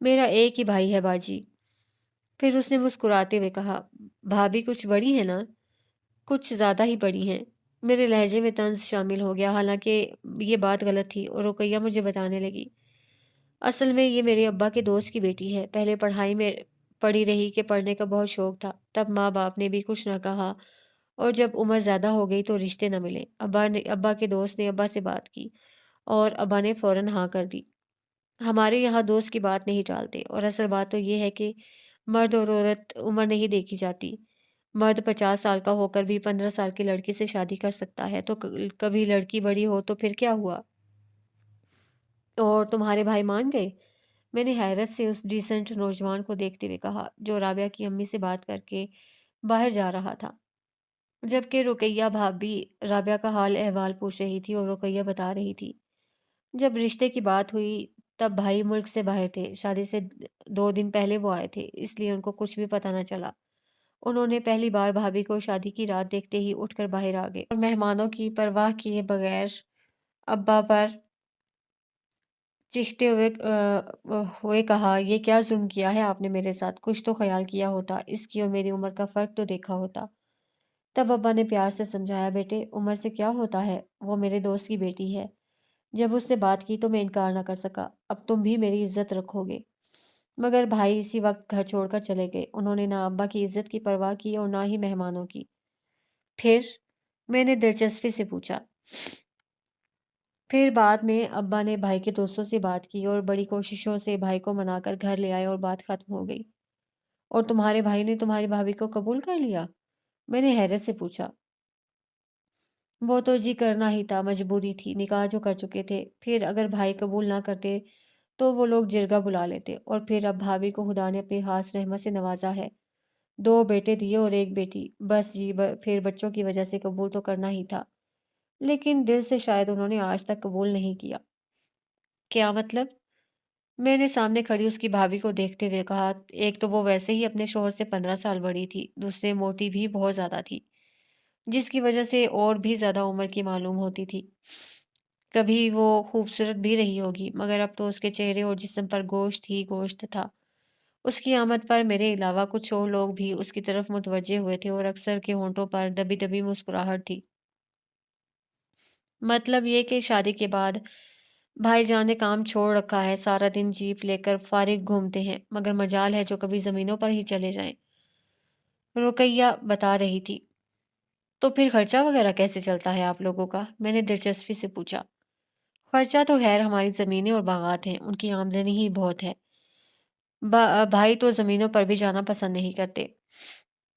میرا ایک ہی بھائی ہے باجی۔ پھر اس نے مسکراتے ہوئے کہا، بھابھی کچھ بڑی ہیں نا؟ کچھ زیادہ ہی بڑی ہیں۔ میرے لہجے میں طنز شامل ہو گیا، حالانکہ یہ بات غلط تھی، اور رقیہ مجھے بتانے لگی، اصل میں یہ میرے ابا کے دوست کی بیٹی ہے۔ پہلے پڑھائی میں پڑھی رہی کہ پڑھنے کا بہت شوق تھا، تب ماں باپ نے بھی کچھ نہ کہا، اور جب عمر زیادہ ہو گئی تو رشتے نہ ملے۔ ابا کے دوست نے ابا سے بات کی اور ابا نے فوراً ہاں کر دی۔ ہمارے یہاں دوست کی بات نہیں ٹالتے، اور اصل بات تو یہ ہے کہ مرد اور عورت عمر نہیں دیکھی جاتی۔ مرد 50 سال کا ہو کر بھی 15 سال کی لڑکی سے شادی کر سکتا ہے، تو کبھی لڑکی بڑی ہو تو پھر کیا ہوا؟ اور تمہارے بھائی مان گئے؟ میں نے حیرت سے اس ڈیسنٹ نوجوان کو دیکھتے ہوئے کہا، جو رابعہ کی امی سے بات کر کے باہر جا رہا تھا، جبکہ رقیہ بھابھی رابعہ کا حال احوال پوچھ رہی تھی اور رقیہ بتا رہی تھی۔ جب رشتے کی بات ہوئی تب بھائی ملک سے باہر تھے، شادی سے 2 دن پہلے وہ آئے تھے، اس لیے ان کو کچھ بھی پتہ نہ چلا۔ انہوں نے پہلی بار بھابھی کو شادی کی رات دیکھتے ہی اٹھ کر باہر آ گئے اور مہمانوں کی پرواہ کیے بغیر ابا پر چیختے ہوئے کہا، یہ کیا ظلم کیا ہے آپ نے میرے ساتھ؟ کچھ تو خیال کیا ہوتا، اس کی اور میری عمر کا فرق تو دیکھا ہوتا۔ تب ابا نے پیار سے سمجھایا، بیٹے عمر سے کیا ہوتا ہے، وہ میرے دوست کی بیٹی ہے۔ جب اس نے بات کی تو میں انکار نہ کر سکا، اب تم بھی میری عزت رکھو گے۔ مگر بھائی اسی وقت گھر چھوڑ کر چلے گئے، انہوں نے نہ ابا کی عزت کی پرواہ کی اور نہ ہی مہمانوں کی۔ پھر میں نے دلچسپی سے پوچھا، پھر بعد میں ابا نے بھائی کے دوستوں سے بات کی اور بڑی کوششوں سے بھائی کو منا کر گھر لے آئے اور بات ختم ہو گئی۔ اور تمہارے بھائی نے تمہاری بھابھی کو قبول کر لیا؟ میں نے حیرت سے پوچھا۔ وہ تو جی کرنا ہی تھا، مجبوری تھی، نکاح جو کر چکے تھے۔ پھر اگر بھائی قبول نہ کرتے تو وہ لوگ جرگہ بلا لیتے، اور پھر اب بھابھی کو خدا نے اپنی خاص رحمت سے نوازا ہے، 2 بیٹے دیے اور 1 بیٹی، بس جی پھر بچوں کی وجہ سے قبول تو کرنا ہی تھا، لیکن دل سے شاید انہوں نے آج تک قبول نہیں کیا۔ کیا مطلب؟ میں نے سامنے کھڑی اس کی بھابھی کو دیکھتے ہوئے کہا، ایک تو وہ ویسے ہی اپنے شوہر سے 15 سال بڑی تھی، دوسرے موٹی بھی بہت زیادہ تھی، جس کی وجہ سے اور بھی زیادہ عمر کی معلوم ہوتی تھی۔ کبھی وہ خوبصورت بھی رہی ہوگی، مگر اب تو اس کے چہرے اور جسم پر گوشت ہی گوشت تھا۔ اس کی آمد پر میرے علاوہ کچھ اور لوگ بھی اس کی طرف متوجہ ہوئے تھے، اور اکثر کے ہونٹوں پر دبی دبی مسکراہٹ تھی۔ مطلب یہ کہ شادی کے بعد بھائی جان نے کام چھوڑ رکھا ہے، سارا دن جیپ لے کر فارغ گھومتے ہیں، مگر مجال ہے جو کبھی زمینوں پر ہی چلے جائیں۔ رقیہ بتا رہی تھی۔ تو پھر خرچہ وغیرہ کیسے چلتا ہے آپ لوگوں کا؟ میں نے دلچسپی سے پوچھا۔ خرچہ تو خیر ہماری زمینیں اور باغات ہیں، ان کی آمدنی ہی بہت ہے۔ بھائی تو زمینوں پر بھی جانا پسند نہیں کرتے۔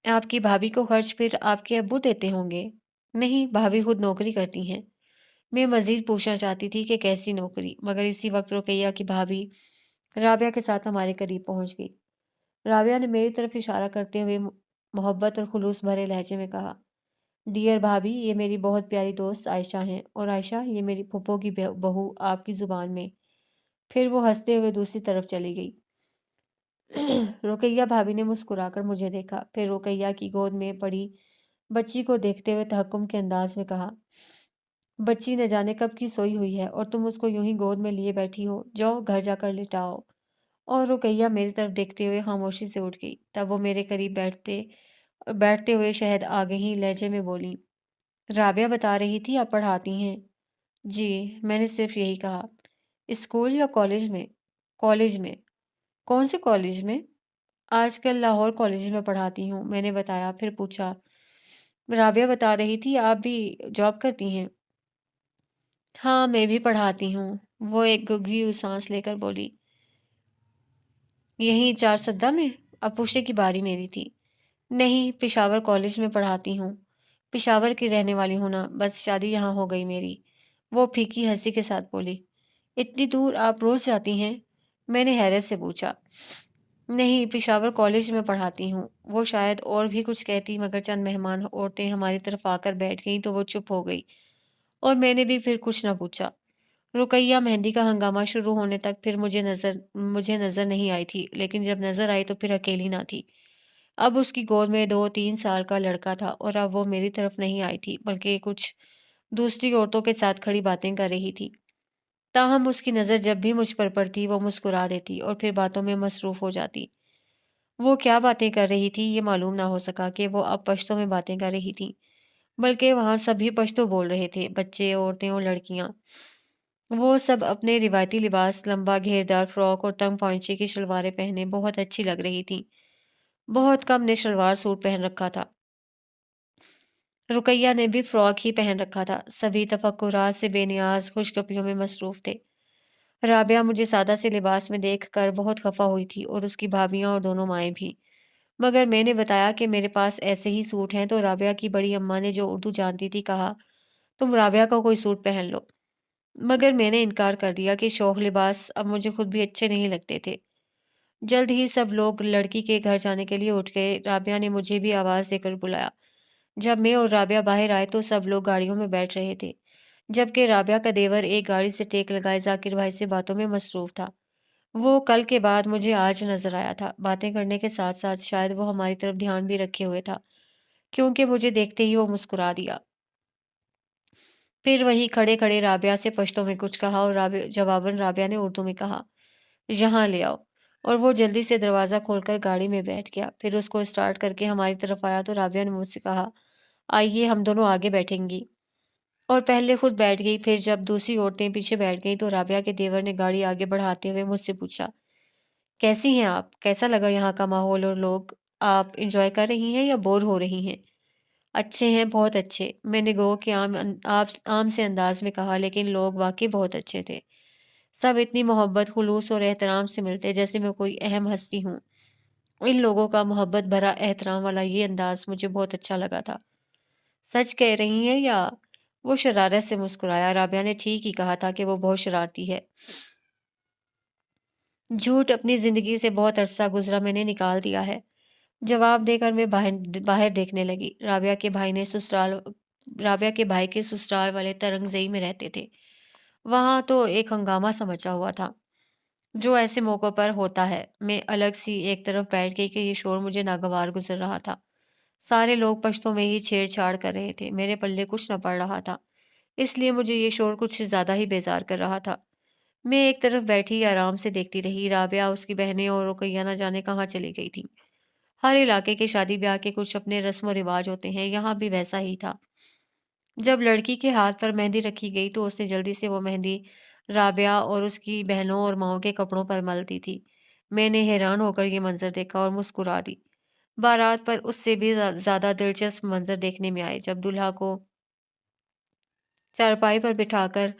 آپ کی بھابھی کو خرچ پھر آپ کے ابو دیتے ہوں گے؟ نہیں، بھابھی خود نوکری کرتی ہیں۔ میں مزید پوچھنا چاہتی تھی کہ کیسی نوکری، مگر اسی وقت رقیہ کی بھابھی رابعہ کے ساتھ ہمارے قریب پہنچ گئی۔ رابعہ نے میری طرف اشارہ کرتے ہوئے محبت اور خلوص بھرے لہجے میں کہا، ڈیئر بھابھی، یہ میری بہت پیاری دوست عائشہ ہیں، اور عائشہ یہ میری پھپھو کی بہو آپ کی زبان میں۔ پھر وہ ہنستے ہوئے دوسری طرف چلی گئی۔ رقیہ بھابھی نے مسکرا کر مجھے دیکھا، پھر رقیہ کی گود میں پڑی بچی کو دیکھتے ہوئے تحکم کے انداز میں کہا، بچی نہ جانے کب کی سوئی ہوئی ہے اور تم اس کو یوں ہی گود میں لیے بیٹھی ہو، جاؤ گھر جا کر لٹاؤ۔ اور رقیہ میری طرف دیکھتے ہوئے خاموشی سے اٹھ گئی۔ تب وہ میرے قریب بیٹھتے ہوئے شہد آگے ہی لہجے میں بولی، رابعہ بتا رہی تھی آپ پڑھاتی ہیں؟ جی، میں نے صرف یہی کہا۔ اسکول یا کالج میں؟ کالج میں۔ کون سے کالج میں؟ آج کل لاہور کالج میں پڑھاتی ہوں، میں نے بتایا۔ پھر پوچھا، رابعہ بتا رہی تھی آپ بھی جاب کرتی ہیں؟ ہاں، میں بھی پڑھاتی ہوں، وہ ایک گگھی ہوئی سانس لے کر بولی۔ یہیں 4 سدہ میں؟ اب پوچھنے کی باری میری تھی۔ نہیں، پشاور کالج میں پڑھاتی ہوں۔ پشاور کی رہنے والی ہوں نا، بس شادی یہاں ہو گئی میری، وہ پھیکی ہنسی کے ساتھ بولی۔ اتنی دور آپ روز جاتی ہیں؟ میں نے حیرت سے پوچھا۔ نہیں، پشاور کالج میں پڑھاتی ہوں۔ وہ شاید اور بھی کچھ کہتی، مگر چند مہمان عورتیں ہماری طرف آ کر بیٹھ گئیں تو وہ چپ ہو گئی، اور میں نے بھی پھر کچھ نہ پوچھا۔ رقیہ مہندی کا ہنگامہ شروع ہونے تک پھر مجھے نظر نہیں آئی تھی، لیکن جب نظر آئی تو پھر اکیلی نہ تھی۔ اب اس کی گود میں 2-3 سال کا لڑکا تھا، اور اب وہ میری طرف نہیں آئی تھی، بلکہ کچھ دوسری عورتوں کے ساتھ کھڑی باتیں کر رہی تھی۔ تاہم اس کی نظر جب بھی مجھ پر پڑتی وہ مسکرا دیتی اور پھر باتوں میں مصروف ہو جاتی۔ وہ کیا باتیں کر رہی تھی یہ معلوم نہ ہو سکا کہ وہ اب پشتو میں باتیں کر رہی تھی، بلکہ وہاں سبھی پشتو بول رہے تھے، بچے، عورتیں اور لڑکیاں۔ وہ سب اپنے روایتی لباس، لمبا گھیردار فراک اور تنگ پائچے کی شلواریں پہنے بہت اچھی لگ رہی تھیں۔ بہت کم نے شلوار سوٹ پہن رکھا تھا۔ رقیہ نے بھی فراک ہی پہن رکھا تھا۔ سبھی تفکرات سے بے نیاز خوش گپیوں میں مصروف تھے۔ رابعہ مجھے سادہ سے لباس میں دیکھ کر بہت خفا ہوئی تھی اور اس کی بھابیاں اور دونوں مائیں بھی۔ مگر میں نے بتایا کہ میرے پاس ایسے ہی سوٹ ہیں تو رابعہ کی بڑی اماں نے، جو اردو جانتی تھی، کہا تم رابعہ کا کوئی سوٹ پہن لو۔ مگر میں نے انکار کر دیا کہ شوخ لباس اب مجھے خود بھی اچھے نہیں لگتے تھے۔ جلد ہی سب لوگ لڑکی کے گھر جانے کے لیے اٹھ گئے۔ رابعہ نے مجھے بھی آواز دے کر بلایا۔ جب میں اور رابعہ باہر آئے تو سب لوگ گاڑیوں میں بیٹھ رہے تھے، جبکہ رابعہ کا دیور ایک گاڑی سے ٹیک لگائے ذاکر بھائی سے باتوں میں مصروف تھا۔ وہ کل کے بعد مجھے آج نظر آیا تھا، باتیں کرنے کے ساتھ ساتھ شاید وہ ہماری طرف دھیان بھی رکھے ہوئے تھا، کیونکہ مجھے دیکھتے ہی وہ مسکرا دیا۔ پھر وہیں کھڑے کھڑے رابعہ سے پشتو میں کچھ کہا اور جواباً رابعہ نے اردو میں کہا یہاں لے آؤ، اور وہ جلدی سے دروازہ کھول کر گاڑی میں بیٹھ گیا۔ پھر اس کو اسٹارٹ کر کے ہماری طرف آیا تو رابعہ نے مجھ سے کہا آئیے ہم دونوں آگے بیٹھیں گی، اور پہلے خود بیٹھ گئی۔ پھر جب دوسری عورتیں پیچھے بیٹھ گئیں تو رابعہ کے دیور نے گاڑی آگے بڑھاتے ہوئے مجھ سے پوچھا کیسی ہیں آپ؟ کیسا لگا یہاں کا ماحول اور لوگ؟ آپ انجوائے کر رہی ہیں یا بور ہو رہی ہیں؟ اچھے ہیں، بہت اچھے، میں نے گو کہ عام سے انداز میں کہا، لیکن لوگ واقعی بہت اچھے تھے۔ سب اتنی محبت، خلوص اور احترام سے ملتے جیسے میں کوئی اہم ہستی ہوں۔ ان لوگوں کا محبت بھرا احترام والا یہ انداز مجھے بہت اچھا لگا تھا۔ سچ کہہ رہی ہیں یا؟ وہ شرارت سے مسکرایا۔ رابعہ نے ٹھیک ہی کہا تھا کہ وہ بہت شرارتی ہے۔ جھوٹ اپنی زندگی سے بہت عرصہ گزرا میں نے نکال دیا ہے، جواب دے کر میں باہر دیکھنے لگی۔ رابعہ کے بھائی کے سسرال والے ترنگزئی میں رہتے تھے۔ وہاں تو ایک ہنگامہ سا مچا ہوا تھا، جو ایسے موقع پر ہوتا ہے۔ میں الگ سی ایک طرف بیٹھ گئی کہ یہ شور مجھے ناگوار گزر رہا تھا۔ سارے لوگ پشتوں میں ہی چھیڑ چھاڑ کر رہے تھے، میرے پلے کچھ نہ پڑ رہا تھا، اس لیے مجھے یہ شور کچھ زیادہ ہی بیزار کر رہا تھا۔ میں ایک طرف بیٹھی آرام سے دیکھتی رہی۔ رابعہ، اس کی بہنیں اور رقیہ نہ جانے کہاں چلی گئی تھی۔ ہر علاقے کے شادی بیاہ کے کچھ اپنے رسم و رواج ہوتے ہیں، یہاں بھی ویسا ہی تھا۔ جب لڑکی کے ہاتھ پر مہندی رکھی گئی تو اس نے جلدی سے وہ مہندی رابعہ اور اس کی بہنوں اور ماؤں کے کپڑوں پر مل دی تھی۔ میں نے حیران ہو کر یہ منظر دیکھا اور مسکرا دی۔ بارات پر اس سے بھی زیادہ دلچسپ منظر دیکھنے میں آئے، جب دلہا کو چارپائی پر بٹھا کر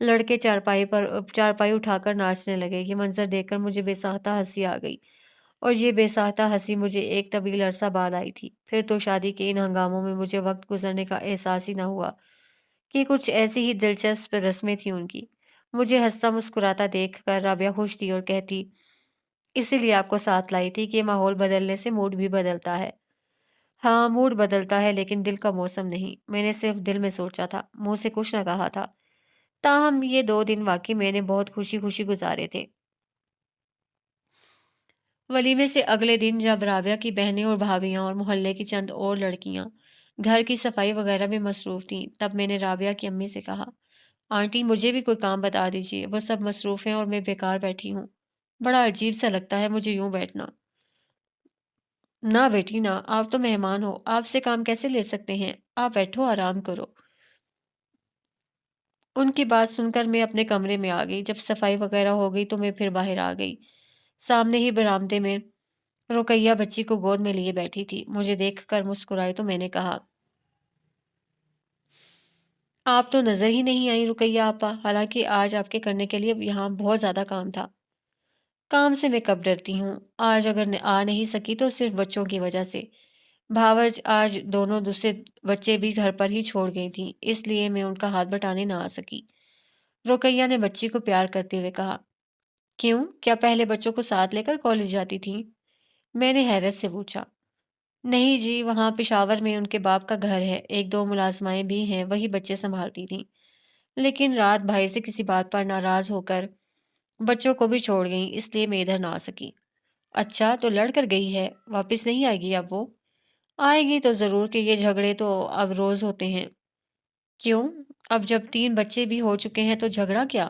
لڑکے چارپائی اٹھا کر ناچنے لگے۔ یہ منظر دیکھ کر مجھے بے ساختہ ہنسی آ گئی، اور یہ بے ساختہ ہنسی مجھے ایک طویل عرصہ بعد آئی تھی۔ پھر تو شادی کے ان ہنگاموں میں مجھے وقت گزرنے کا احساس ہی نہ ہوا کہ کچھ ایسی ہی دلچسپ رسمیں تھیں ان کی۔ مجھے ہنستا مسکراتا دیکھ کر رابعہ خوش تھی اور کہتی اسی لیے آپ کو ساتھ لائی تھی کہ ماحول بدلنے سے موڈ بھی بدلتا ہے۔ ہاں، موڈ بدلتا ہے لیکن دل کا موسم نہیں۔ میں نے صرف دل میں سوچا تھا، منہ سے کچھ نہ کہا تھا۔ تاہم یہ 2 دن واقعی میں نے بہت خوشی خوشی گزارے تھے۔ ولیمے سے اگلے دن جب رابعہ کی بہنیں اور بھابیاں اور محلے کی چند اور لڑکیاں گھر کی صفائی وغیرہ میں مصروف تھیں، تب میں نے رابعہ کی امی سے کہا آنٹی مجھے بھی کوئی کام بتا دیجیے، وہ سب مصروف ہیں اور میں بیکار بیٹھی ہوں۔ بڑا عجیب سا لگتا ہے مجھے یوں بیٹھنا۔ نہ بیٹی نہ، آپ تو مہمان ہو، آپ سے کام کیسے لے سکتے ہیں؟ آپ بیٹھو، آرام کرو۔ ان کی بات سن کر میں اپنے کمرے میں آ گئی۔ جب صفائی وغیرہ ہو گئی تو میں پھر باہر آ گئی۔ سامنے ہی برآمدے میں رقیہ بچی کو گود میں لیے بیٹھی تھی۔ مجھے دیکھ کر مسکرائی تو میں نے کہا آپ تو نظر ہی نہیں آئی رقیہ آپا، حالانکہ آج آپ کے کرنے کے لیے یہاں بہت زیادہ کام تھا۔ کام سے میں کب ڈرتی ہوں؟ آج اگر آ نہیں سکی تو صرف بچوں کی وجہ سے۔ بھاوج آج دونوں دوسرے بچے بھی گھر پر ہی چھوڑ گئی تھیں، اس لیے میں ان کا ہاتھ بٹانے نہ آ سکی۔ رقیہ نے بچی کو پیار کرتے ہوئے کہا کیوں؟ کیا پہلے بچوں کو ساتھ لے کر کالج جاتی تھیں؟ میں نے حیرت سے پوچھا۔ نہیں جی، وہاں پشاور میں ان کے باپ کا گھر ہے، 1-2 ملازمائیں بھی ہیں، وہی بچے سنبھالتی تھیں۔ لیکن رات بھائی سے کسی بات پر ناراض ہو کر بچوں کو بھی چھوڑ گئیں، اس لیے میں ادھر نہ آ سکی۔ اچھا، تو لڑ کر گئی ہے، واپس نہیں آئے گی اب وہ؟ آئے گی تو ضرور، کہ یہ جھگڑے تو اب روز ہوتے ہیں۔ کیوں؟ اب جب 3 بچے بھی ہو چکے ہیں تو جھگڑا کیا؟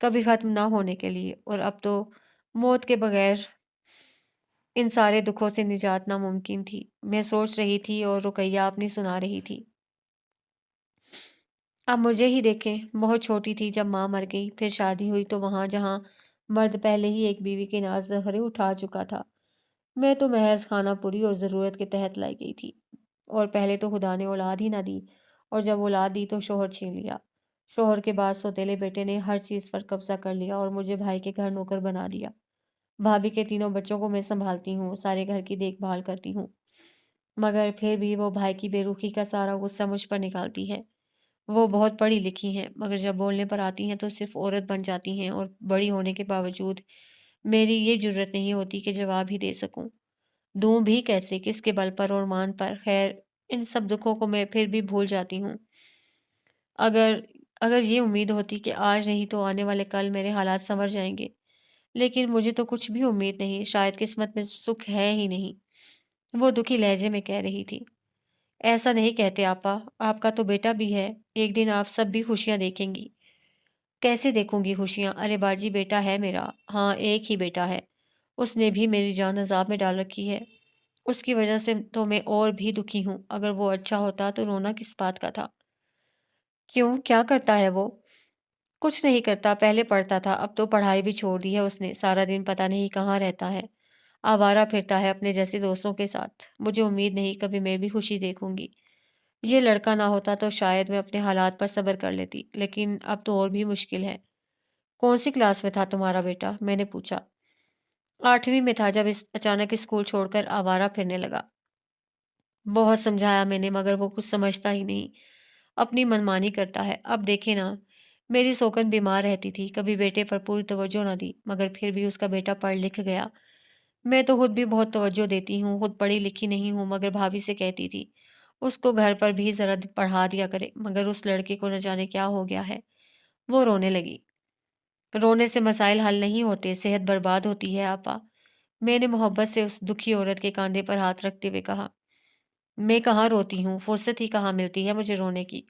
کبھی ختم نہ ہونے کے لیے، اور اب تو موت کے بغیر ان سارے دکھوں سے نجات ناممکن تھی۔ میں سوچ رہی تھی اور رقیہ اپنی سنا رہی تھی۔ اب مجھے ہی دیکھیں، بہت چھوٹی تھی جب ماں مر گئی، پھر شادی ہوئی تو وہاں جہاں مرد پہلے ہی ایک بیوی کے ناز نخرے اٹھا چکا تھا، میں تو محض خانہ پوری اور ضرورت کے تحت لائی گئی تھی۔ اور پہلے تو خدا نے اولاد ہی نہ دی، اور جب اولاد دی تو شوہر چھین لیا۔ شوہر کے بعد سوتیلے بیٹے نے ہر چیز پر قبضہ کر لیا اور مجھے بھائی کے گھر نوکر بنا دیا۔ بھابھی کے تینوں بچوں کو میں سنبھالتی ہوں، سارے گھر کی دیکھ بھال کرتی ہوں، مگر پھر بھی وہ بھائی کی بے رخی کا سارا غصہ مجھ پر نکالتی ہے۔ وہ بہت پڑھی لکھی ہیں، مگر جب بولنے پر آتی ہیں تو صرف عورت بن جاتی ہیں، اور بڑی ہونے کے باوجود میری یہ جرت نہیں ہوتی کہ جواب ہی دے سکوں۔ دوں بھی کیسے، کس کے بل پر اور مان پر؟ خیر، ان سب دکھوں کو میں پھر بھی بھول جاتی ہوں۔ اگر اگر یہ امید ہوتی کہ آج نہیں تو آنے والے کل میرے حالات سنور جائیں گے، لیکن مجھے تو کچھ بھی امید نہیں، شاید قسمت میں سکھ ہے ہی نہیں، وہ دکھی لہجے میں کہہ رہی تھی۔ ایسا نہیں کہتے آپا، آپ کا تو بیٹا بھی ہے، ایک دن آپ سب بھی خوشیاں دیکھیں گی۔ کیسے دیکھوں گی خوشیاں؟ ارے باجی، بیٹا ہے میرا، ہاں ایک ہی بیٹا ہے، اس نے بھی میری جان عذاب میں ڈال رکھی ہے، اس کی وجہ سے تو میں اور بھی دکھی ہوں۔ اگر وہ اچھا ہوتا تو رونا کس بات کا تھا؟ کیوں، کیا کرتا ہے وہ؟ کچھ نہیں کرتا، پہلے پڑھتا تھا، اب تو پڑھائی بھی چھوڑ دی ہے اس نے، سارا دن پتہ نہیں کہاں رہتا ہے، آوارہ پھرتا ہے اپنے جیسے دوستوں کے ساتھ۔ مجھے امید نہیں کبھی میں بھی خوشی دیکھوں گی۔ یہ لڑکا نہ ہوتا تو شاید میں اپنے حالات پر صبر کر لیتی، لیکن اب تو اور بھی مشکل ہے۔ کون سی کلاس میں تھا تمہارا بیٹا؟ میں نے پوچھا۔ 8ویں میں تھا جب اچانک اسکول چھوڑ کر آوارہ پھرنے لگا۔ بہت سمجھایا میں نے، مگر وہ کچھ سمجھتا ہی نہیں، اپنی منمانی کرتا ہے۔ اب دیکھے نا، میری سوکن بیمار رہتی تھی، کبھی بیٹے پر پوری توجہ نہ دی، مگر پھر بھی اس کا بیٹا پڑھ لکھ گیا۔ میں تو خود بھی بہت توجہ دیتی ہوں، خود پڑھی لکھی نہیں ہوں، مگر بھابھی سے کہتی تھی اس کو گھر پر بھی ذرا پڑھا دیا کرے، مگر اس لڑکے کو نہ جانے کیا ہو گیا ہے۔ وہ رونے لگی۔ رونے سے مسائل حل نہیں ہوتے، صحت برباد ہوتی ہے آپا، میں نے محبت سے اس دکھی عورت کے کاندھے پر ہاتھ رکھتے ہوئے کہا۔ میں کہاں روتی ہوں، فرصت ہی کہاں ملتی ہے مجھے رونے کی،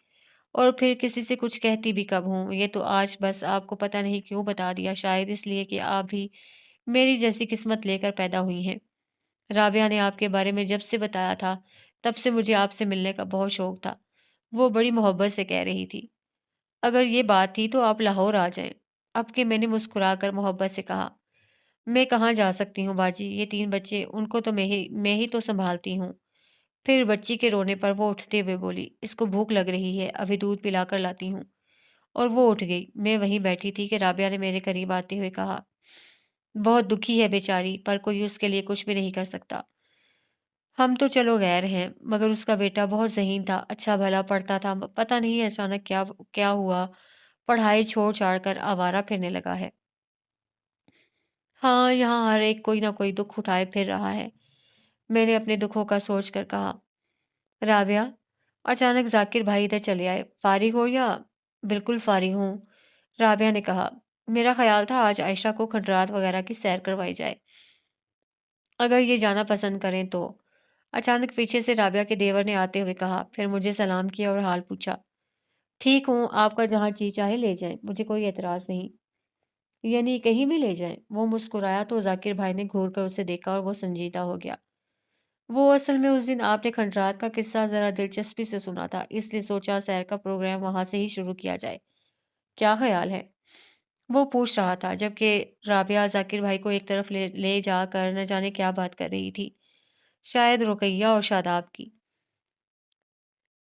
اور پھر کسی سے کچھ کہتی بھی کب ہوں؟ یہ تو آج بس آپ کو پتہ نہیں کیوں بتا دیا، شاید اس لیے کہ آپ بھی میری جیسی قسمت لے کر پیدا ہوئی ہیں۔ رابعہ نے آپ کے بارے میں جب سے بتایا تھا، تب سے مجھے آپ سے ملنے کا بہت شوق تھا، وہ بڑی محبت سے کہہ رہی تھی۔ اگر یہ بات تھی تو آپ لاہور آ جائیں۔ اب کہ میں نے مسکرا کر محبت سے کہا۔ میں کہاں جا سکتی ہوں باجی، یہ 3 بچے، ان کو تو میں ہی تو سنبھالتی ہوں۔ پھر بچی کے رونے پر وہ اٹھتے ہوئے بولی، اس کو بھوک لگ رہی ہے، ابھی دودھ پلا کر لاتی ہوں۔ اور وہ اٹھ گئی۔ میں وہیں بیٹھی تھی کہ رابعہ نے میرے قریب آتے ہوئے کہا، بہت دکھی ہے بیچاری، پر کوئی اس کے لیے کچھ بھی نہیں کر سکتا۔ ہم تو چلو غیر ہیں، مگر اس کا بیٹا بہت ذہین تھا، اچھا بھلا پڑھتا تھا، پتہ نہیں اچانک کیا کیا ہوا، پڑھائی چھوڑ چھاڑ کر آوارہ پھرنے لگا ہے۔ ہاں، یہاں ہر ایک کوئی نہ کوئی دکھ اٹھائے پھر رہا ہے، میں نے اپنے دکھوں کا سوچ کر کہا۔ رابعہ، اچانک ذاکر بھائی ادھر چلے آئے۔ فارغ ہو یا؟ بالکل فارغ ہوں، رابعہ نے کہا۔ میرا خیال تھا آج عائشہ کو کھنڈرات وغیرہ کی سیر کروائی جائے، اگر یہ جانا پسند کریں تو۔ اچانک پیچھے سے رابعہ کے دیور نے آتے ہوئے کہا، پھر مجھے سلام کیا اور حال پوچھا۔ ٹھیک ہوں، آپ کا جہاں جی چاہے لے جائیں، مجھے کوئی اعتراض نہیں، یعنی کہیں بھی لے جائیں۔ وہ مسکرایا تو ذاکر بھائی نے گھور کر اسے دیکھا اور وہ سنجیدہ ہو گیا۔ وہ اصل میں اس دن آپ نے کھنڈرات کا قصہ ذرا دلچسپی سے سنا تھا، اس لیے سوچا سیر کا پروگرام وہاں سے ہی شروع کیا جائے، کیا خیال ہے؟ وہ پوچھ رہا تھا، جبکہ رابعہ ذاکر بھائی کو ایک طرف لے جا کر نہ جانے کیا بات کر رہی تھی، شاید رقیہ اور شاداب کی۔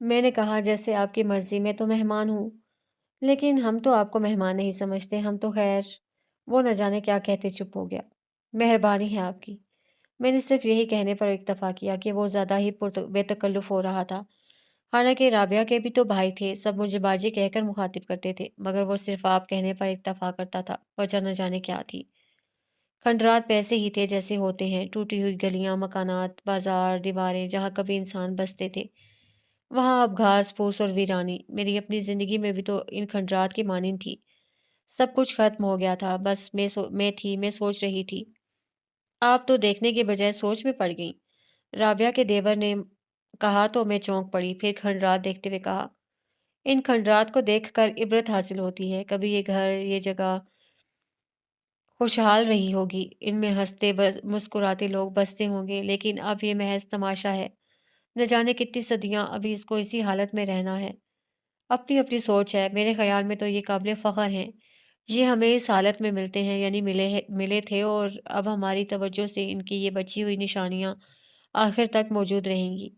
میں نے کہا، جیسے آپ کی مرضی، میں تو مہمان ہوں، لیکن ہم تو آپ کو مہمان نہیں سمجھتے، ہم تو خیر۔ وہ نہ جانے کیا کہتے چپ ہو گیا۔ مہربانی ہے آپ کی، میں نے صرف یہی کہنے پر اکتفا کیا کہ وہ زیادہ ہی بے تکلف ہو رہا تھا۔ حالانکہ رابعہ کے بھی تو بھائی تھے، سب مجھے باجی کہہ کر مخاطب کرتے تھے، مگر وہ صرف آپ کہنے پر اکتفا کرتا تھا، وجہ نہ جانے کیا تھی۔ کھنڈرات ویسے ہی تھے جیسے ہوتے ہیں، ٹوٹی ہوئی گلیاں، مکانات، بازار، دیواریں، جہاں کبھی انسان بستے تھے، وہاں اب گھاس پھوس اور ویرانی۔ میری اپنی زندگی میں بھی تو ان کھنڈرات کی مانند تھی، سب کچھ ختم ہو گیا تھا، بس میں سوچ رہی تھی۔ آپ تو دیکھنے کے بجائے سوچ میں پڑ گئیں، رابعہ کے دیور نے کہا تو میں چونک پڑی، پھر کھنڈرات دیکھتے ہوئے کہا، ان کھنڈرات کو دیکھ کر عبرت حاصل ہوتی ہے، کبھی یہ گھر، یہ جگہ خوشحال رہی ہوگی، ان میں ہنستے مسکراتے لوگ بستے ہوں گے، لیکن اب یہ محض تماشا ہے۔ نہ جانے کتنی صدیاں ابھی اس کو اسی حالت میں رہنا ہے۔ اپنی اپنی سوچ ہے، میرے خیال میں تو یہ قابل فخر ہیں۔ یہ ہمیں اس حالت میں ملتے ہیں، یعنی ملے تھے، اور اب ہماری توجہ سے ان کی یہ بچی ہوئی نشانیاں آخر تک موجود رہیں گی۔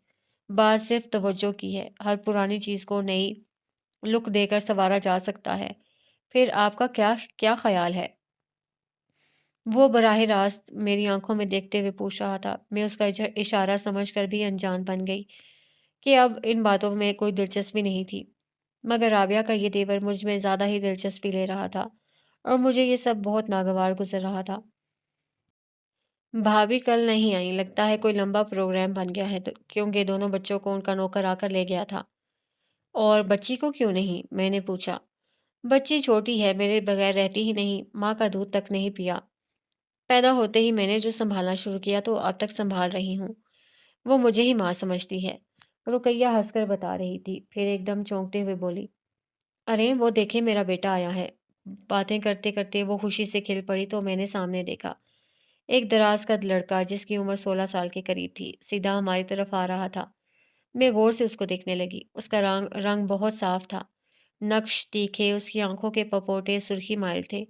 بات صرف توجہ کی ہے، ہر پرانی چیز کو نئی لک دے کر سنوارا جا سکتا ہے۔ پھر آپ کا کیا کیا خیال ہے؟ وہ براہ راست میری آنکھوں میں دیکھتے ہوئے پوچھ رہا تھا۔ میں اس کا اشارہ سمجھ کر بھی انجان بن گئی کہ اب ان باتوں میں کوئی دلچسپی نہیں تھی، مگر رابعہ کا یہ دیور مجھ میں زیادہ ہی دلچسپی لے رہا تھا، اور مجھے یہ سب بہت ناگوار گزر رہا تھا۔ بھابھی کل نہیں آئی، لگتا ہے کوئی لمبا پروگرام بن گیا ہے، کیونکہ دونوں بچوں کو ان کا نوکر آ کر لے گیا تھا۔ اور بچی کو کیوں نہیں؟ میں نے پوچھا۔ بچی چھوٹی ہے، میرے بغیر رہتی ہی نہیں، ماں کا دودھ تک نہیں پیا۔ پیدا ہوتے ہی میں نے جو سنبھالنا شروع کیا تو اب تک سنبھال رہی ہوں۔ وہ مجھے ہی ماں سمجھتی ہے، رقیہ ہنس کر بتا رہی تھی، پھر ایک دم چونکتے ہوئے بولی، ارے وہ دیکھے میرا بیٹا آیا ہے۔ باتیں کرتے کرتے وہ خوشی سے کھل پڑی تو میں نے سامنے دیکھا ایک دراز قد لڑکا جس کی عمر 16 سال کے قریب تھی، سیدھا ہماری طرف آ رہا تھا۔ میں غور سے اس کو دیکھنے لگی۔ اس کا رنگ بہت صاف تھا، نقش تیکھے، اس کی آنکھوں کے پپوٹے سرخی مائل تھے۔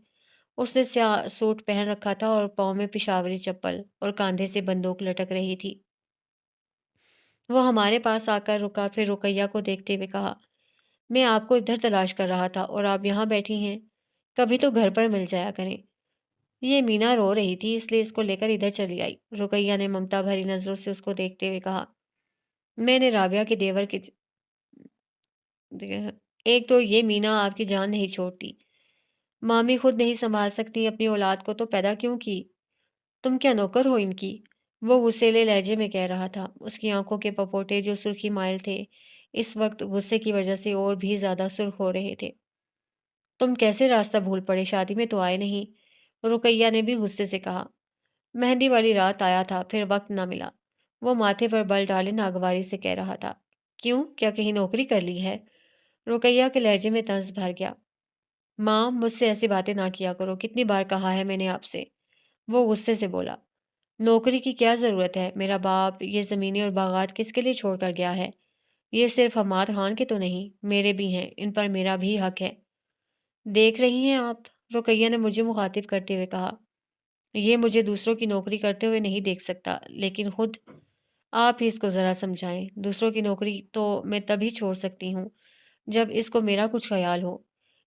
اس نے سیاہ سوٹ پہن رکھا تھا اور پاؤں میں پشاوری چپل، اور کاندھے سے بندوق لٹک رہی تھی۔ وہ ہمارے پاس آ کر رکا، پھر رقیہ کو دیکھتے ہوئے کہا، میں آپ کو ادھر تلاش کر رہا تھا اور آپ یہاں بیٹھی ہیں، کبھی تو گھر پر مل جایا کریں۔ یہ مینا رو رہی تھی، اس لیے اس کو لے کر ادھر چلی آئی۔ رقیہ نے ممتا بھری نظروں سے اس کو دیکھتے ہوئے کہا، میں نے رابعہ کے دیور کے ایک تو یہ مینا آپ کی جان نہیں چھوڑتی، مامی خود نہیں سنبھال سکتی اپنی اولاد کو تو پیدا کیوں کی؟ تم کیا نوکر ہو ان کی؟ وہ غصیلے لہجے میں کہہ رہا تھا۔ اس کی آنکھوں کے پپوٹے جو سرخی مائل تھے اس وقت غصے کی وجہ سے اور بھی زیادہ سرخ ہو رہے تھے۔ تم کیسے راستہ بھول پڑے؟ شادی میں تو آئے نہیں، رقیہ نے بھی غصے سے کہا۔ مہندی والی رات آیا تھا، پھر وقت نہ ملا، وہ ماتھے پر بل ڈالے ناگواری سے کہہ رہا تھا۔ کیوں؟ کیا کہیں نوکری کر لی ہے؟ رقیہ کے لہجے میں طنز بھر گیا۔ ماں، مجھ سے ایسی باتیں نہ کیا کرو، کتنی بار کہا ہے میں نے آپ سے؟ وہ غصے سے بولا۔ نوکری کی کیا ضرورت ہے؟ میرا باپ یہ زمینیں اور باغات کس کے لیے چھوڑ کر گیا ہے؟ یہ صرف حماد خان کے تو نہیں، میرے بھی ہیں، ان پر میرا بھی حق ہے۔ دیکھ رہی ہیں آپ؟ رقیہ نے مجھے مخاطب کرتے ہوئے کہا، یہ مجھے دوسروں کی نوکری کرتے ہوئے نہیں دیکھ سکتا، لیکن خود آپ ہی اس کو ذرا سمجھائیں۔ دوسروں کی نوکری تو میں تبھی چھوڑ سکتی ہوں جب اس کو میرا کچھ خیال ہو،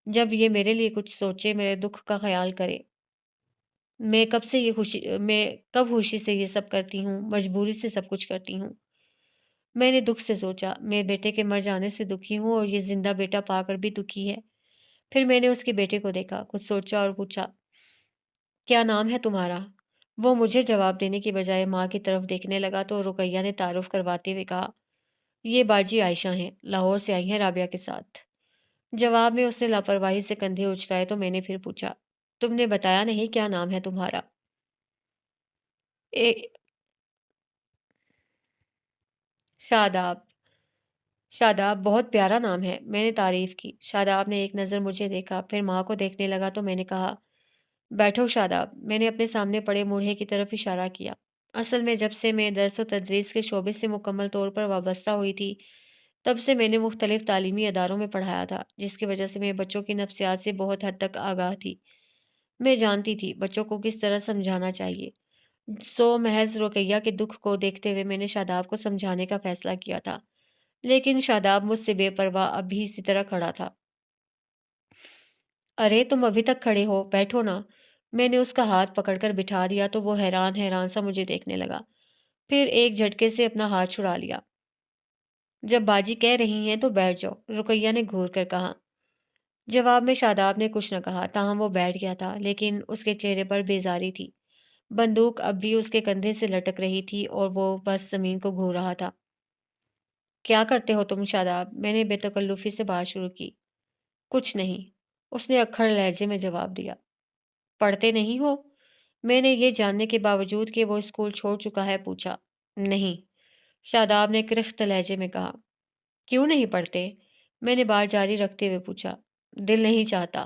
جب یہ میرے لیے کچھ سوچے، میرے دکھ کا خیال کرے۔ میں کب خوشی سے یہ سب کرتی ہوں، مجبوری سے سب کچھ کرتی ہوں۔ میں نے دکھ سے سوچا، میں بیٹے کے مر جانے سے دکھی ہوں اور یہ زندہ بیٹا پا کر بھی دکھی ہے۔ پھر میں نے اس کے بیٹے کو دیکھا، کچھ سوچا اور پوچھا، کیا نام ہے تمہارا؟ وہ مجھے جواب دینے کی بجائے ماں کی طرف دیکھنے لگا تو رقیہ نے تعارف کرواتے ہوئے کہا، یہ باجی عائشہ ہیں، لاہور سے آئی ہیں رابعہ کے ساتھ۔ جواب میں اس نے لاپرواہی سے کندھے اچکائے تو میں نے پھر پوچھا، تم نے بتایا نہیں کیا نام ہے تمہارا؟ اے شاداب۔ شاداب بہت پیارا نام ہے، میں نے تعریف کی۔ شاداب نے ایک نظر مجھے دیکھا، پھر ماں کو دیکھنے لگا تو میں نے کہا، بیٹھو شاداب۔ میں نے اپنے سامنے پڑے موڑھے کی طرف اشارہ کیا۔ اصل میں جب سے میں درس و تدریس کے شعبے سے مکمل طور پر وابستہ ہوئی تھی، تب سے میں نے مختلف تعلیمی اداروں میں پڑھایا تھا، جس کی وجہ سے میں بچوں کی نفسیات سے بہت حد تک آگاہ تھی۔ میں جانتی تھی بچوں کو کس طرح سمجھانا چاہیے۔ محض رقیہ کے دکھ کو دیکھتے ہوئے میں نے شاداب کو سمجھانے کا فیصلہ کیا تھا، لیکن شاداب مجھ سے بے پرواہ اب بھی اسی طرح کھڑا تھا۔ ارے تم ابھی تک کھڑے ہو، بیٹھو نا۔ میں نے اس کا ہاتھ پکڑ کر بٹھا دیا تو وہ حیران حیران سا مجھے دیکھنے لگا، پھر ایک جھٹکے سے اپنا ہاتھ چھڑا لیا۔ جب باجی کہہ رہی ہیں تو بیٹھ جاؤ، رقیہ نے گھور کر کہا۔ جواب میں شاداب نے کچھ نہ کہا، تاہم وہ بیٹھ گیا تھا، لیکن اس کے چہرے پر بیزاری تھی۔ بندوق اب بھی اس کے کندھے سے لٹک رہی تھی اور وہ بس زمین کو گھور رہا تھا۔ کیا کرتے ہو تم شاداب؟ میں نے بے تکلفی سے بات شروع کی۔ کچھ نہیں، اس نے اکھڑ لہجے میں جواب دیا۔ پڑھتے نہیں ہو؟ میں نے یہ جاننے کے باوجود کہ وہ اسکول چھوڑ چکا ہے پوچھا۔ نہیں، شاداب نے کرخت لہجے میں کہا۔ کیوں نہیں پڑھتے؟ میں نے بات جاری رکھتے ہوئے پوچھا۔ دل نہیں چاہتا،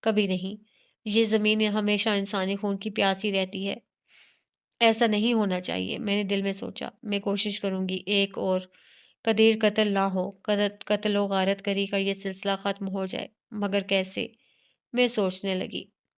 کبھی نہیں۔ یہ زمین ہمیشہ انسانی خون کی پیاسی رہتی ہے۔ ایسا نہیں ہونا چاہیے، میں نے دل میں سوچا۔ میں کوشش کروں گی ایک اور قدیر قتل نہ ہو، قتل و غارت گری کا یہ سلسلہ ختم ہو جائے، مگر کیسے؟ میں سوچنے لگی۔